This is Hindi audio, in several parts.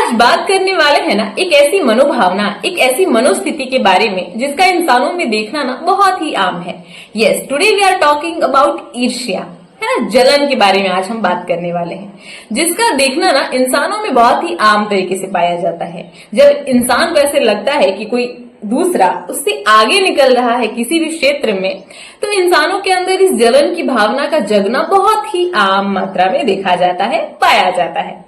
आज बात करने वाले हैं ना एक ऐसी मनोभावना, एक ऐसी मनोस्थिति के बारे में जिसका इंसानों में देखना ना बहुत ही आम है। Yes, today we are talking about ईर्ष्या, है ना, जलन के बारे में आज हम बात करने वाले हैं, जिसका देखना ना इंसानों में बहुत ही आम तरीके से पाया जाता है। जब इंसान को ऐसे लगता है कि कोई दूसरा उससे आगे निकल रहा है किसी भी क्षेत्र में, तो इंसानों के अंदर इस जलन की भावना का जगना बहुत ही आम मात्रा में देखा जाता है, पाया जाता है।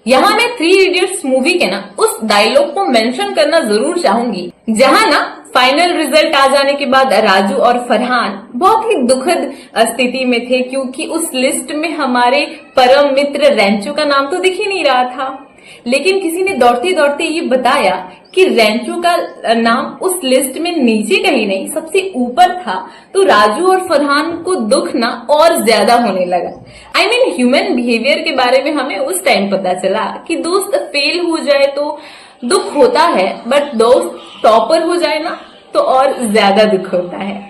यहाँ मैं 3 इडियट्स मूवी के ना उस डायलॉग को मेंशन करना जरूर चाहूंगी, जहां ना फाइनल रिजल्ट आ जाने के बाद राजू और फरहान बहुत ही दुखद स्थिति में थे, क्योंकि उस लिस्ट में हमारे परम मित्र रेंचो का नाम तो दिख ही नहीं रहा था। लेकिन किसी ने दौड़ते दौड़ते ये बताया कि रेंचो का नाम उस लिस्ट में नीचे कहीं नहीं, सबसे ऊपर था। तो राजू और फरहान को दुख ना और ज्यादा होने लगा। आई मीन ह्यूमन बिहेवियर के बारे में हमें उस टाइम पता चला कि दोस्त फेल हो जाए तो दुख होता है, बट दोस्त टॉपर हो जाए ना तो और ज्यादा दुख होता है।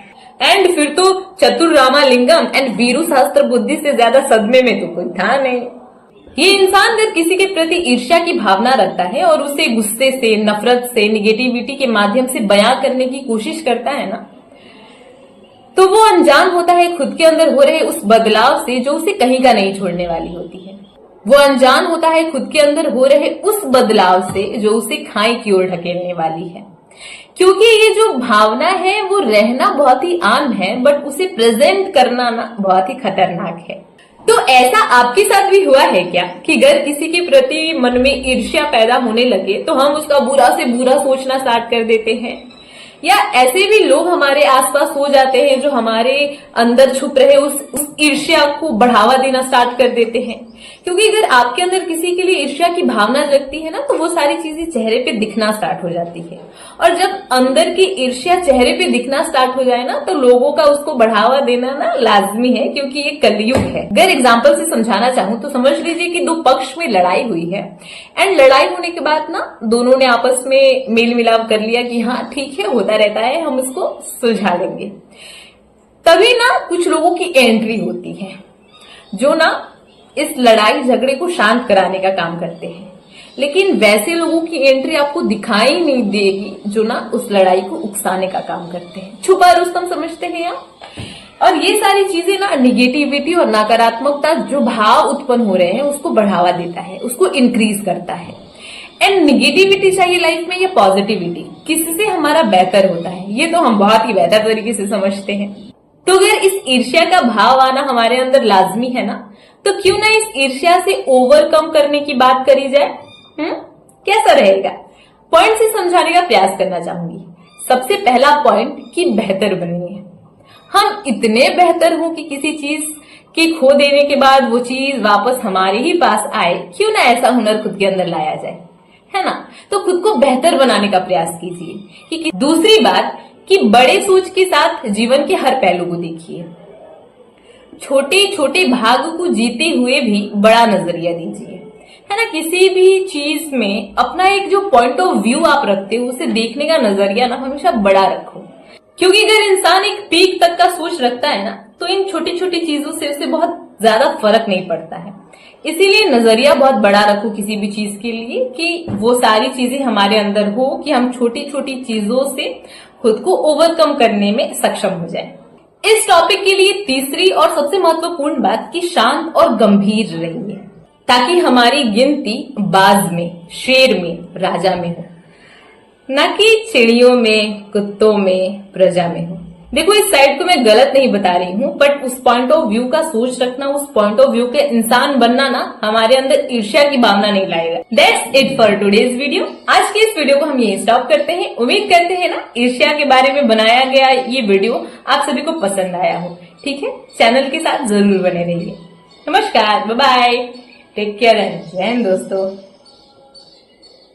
एंड फिर तो चतुर रामालिंगम एंड वीरू शास्त्र बुद्धि से ज्यादा सदमे में तो कोई था नहीं। ये इंसान अगर किसी के प्रति ईर्ष्या की भावना रखता है और उसे गुस्से से, नफरत से, निगेटिविटी के माध्यम से बयां करने की कोशिश करता है ना, तो वो अनजान होता है खुद के अंदर हो रहे उस बदलाव से जो उसे कहीं का नहीं छोड़ने वाली होती है। वो अनजान होता है खुद के अंदर हो रहे उस बदलाव से जो उसे खाई की ओर ढकेलने वाली है। क्योंकि ये जो भावना है वो रहना बहुत ही आम है, बट उसे प्रेजेंट करना ना बहुत ही खतरनाक है। तो ऐसा आपके साथ भी हुआ है क्या कि अगर किसी के प्रति मन में ईर्ष्या पैदा होने लगे तो हम उसका बुरा से बुरा सोचना स्टार्ट कर देते हैं, या ऐसे भी लोग हमारे आसपास हो जाते हैं जो हमारे अंदर छुप रहे उस ईर्ष्या को बढ़ावा देना स्टार्ट कर देते हैं। क्योंकि अगर आपके अंदर किसी के लिए ईर्ष्या की भावना जगती है ना, तो वो सारी चीजें चेहरे पे दिखना स्टार्ट हो जाती है। और जब अंदर की ईर्ष्या चेहरे पे दिखना स्टार्ट हो जाए ना, तो लोगों का उसको बढ़ावा देना ना लाजमी है, क्योंकि ये कलयुग है। अगर एग्जाम्पल से समझाना चाहूं तो समझ लीजिए कि 2 पक्ष में लड़ाई हुई है, एंड लड़ाई होने के बाद ना दोनों ने आपस में मेल मिलाप कर लिया कि हाँ ठीक है, होता रहता है, हम इसको सुलझा लेंगे। तभी ना कुछ लोगों की एंट्री होती है जो ना इस लड़ाई झगड़े को शांत कराने का काम करते हैं। लेकिन वैसे लोगों की एंट्री आपको दिखाई नहीं देगी जो ना उस लड़ाई को उकसाने का काम करते हैं। छुपा रुस्तम समझते हैं आप। और ये सारी चीजें ना निगेटिविटी और नकारात्मकता जो भाव उत्पन्न हो रहे हैं उसको बढ़ावा देता है, उसको इंक्रीज करता है। एंड निगेटिविटी चाहिए लाइफ में या पॉजिटिविटी, किससे हमारा बेहतर होता है, ये तो हम बहुत ही बेहतर तरीके से समझते हैं। तो अगर इस ईर्ष्या का भाव आना हमारे अंदर लाजमी है ना, तो क्यों ना इस ईर्ष्या से ओवरकम करने की बात करी जाए। कैसा रहेगा? पॉइंट से समझाने का प्रयास करना चाहूंगी। सबसे पहला पॉइंट कि बेहतर बनिए। हम इतने बेहतर हो कि किसी चीज के खो देने के बाद वो चीज वापस हमारे ही पास आए, क्यों ना ऐसा हुनर खुद के अंदर लाया जाए, है ना। तो खुद को बेहतर बनाने का प्रयास कीजिए। दूसरी बात कि बड़े सोच के साथ जीवन के हर पहलू को देखिए। छोटे छोटे भाग को जीते हुए भी बड़ा नजरिया दीजिए, है ना। किसी भी चीज में अपना एक जो पॉइंट ऑफ व्यू आप रखते हो, उसे देखने का नजरिया ना हमेशा बड़ा रखो। क्योंकि अगर इंसान एक पीक तक का सोच रखता है ना, तो इन छोटी छोटी चीजों से उसे बहुत ज्यादा फर्क नहीं पड़ता है। इसीलिए नजरिया बहुत बड़ा रखो किसी भी चीज के लिए, कि वो सारी चीजें हमारे अंदर हो कि हम छोटी छोटी चीजों से खुद को ओवरकम करने में सक्षम हो जाए। इस टॉपिक के लिए तीसरी और सबसे महत्वपूर्ण बात कि शांत और गंभीर रहिए, ताकि हमारी गिनती बाज में, शेर में, राजा में हो, न कि चिड़ियों में, कुत्तों में, प्रजा में हो। देखो, इस साइड को मैं गलत नहीं बता रही हूँ, बट उस पॉइंट ऑफ व्यू का सोच रखना, उस पॉइंट ऑफ व्यू के इंसान बनना ना हमारे अंदर ईर्ष्या की भावना नहीं लाएगा। That's it for today's video. आज के इस वीडियो को हम यही स्टॉप करते हैं। उम्मीद करते हैं ना ईर्ष्या के बारे में बनाया गया ये वीडियो आप सभी को पसंद आया हो। ठीक है, चैनल के साथ जरूर बने रहिए। नमस्कार, bye bye, take care and जय हिंद दोस्तों।